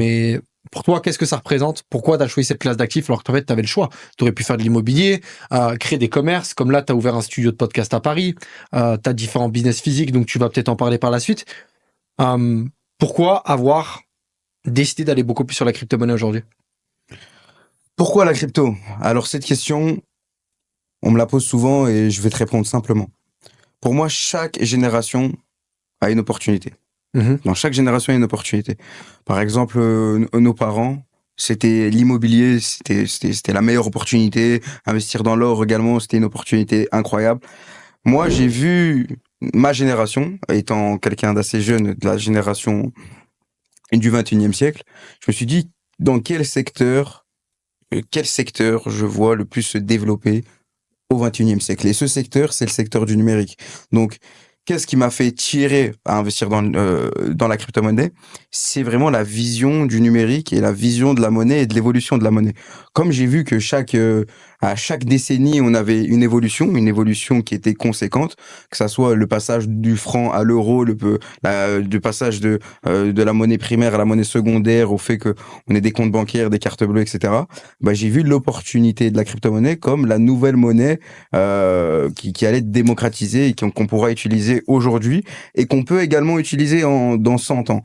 Mais pour toi, qu'est-ce que ça représente? Pourquoi tu as choisi cette classe d'actifs alors que en fait, tu avais le choix? Tu aurais pu faire de l'immobilier, créer des commerces, comme là, tu as ouvert un studio de podcast à Paris, tu as différents business physiques, donc tu vas peut-être en parler par la suite. Euh, Pourquoi avoir décidé d'aller beaucoup plus sur la crypto-monnaie aujourd'hui? Pourquoi la crypto? Alors cette question, on me la pose souvent et je vais te répondre simplement. Pour moi, chaque génération a une opportunité. Mhm. Dans chaque génération, il y a une opportunité. Par exemple, nos parents, c'était l'immobilier, c'était la meilleure opportunité. Investir dans l'or également, c'était une opportunité incroyable. Moi, j'ai vu ma génération, étant quelqu'un d'assez jeune, de la génération du 21e siècle, je me suis dit, dans quel secteur je vois le plus se développer au 21e siècle. Et ce secteur, c'est le secteur du numérique. Donc, qu'est-ce qui m'a fait tirer à investir dans la crypto-monnaie? C'est vraiment la vision du numérique et la vision de la monnaie et de l'évolution de la monnaie. Comme j'ai vu que à chaque décennie, on avait une évolution qui était conséquente, que ça soit le passage du franc à l'euro, le passage de la monnaie primaire à la monnaie secondaire, au fait que on ait des comptes bancaires, des cartes bleues, etc. Bah, j'ai vu l'opportunité de la crypto-monnaie comme la nouvelle monnaie qui allait être démocratisée et qu'on pourra utiliser aujourd'hui et qu'on peut également utiliser dans 100 ans.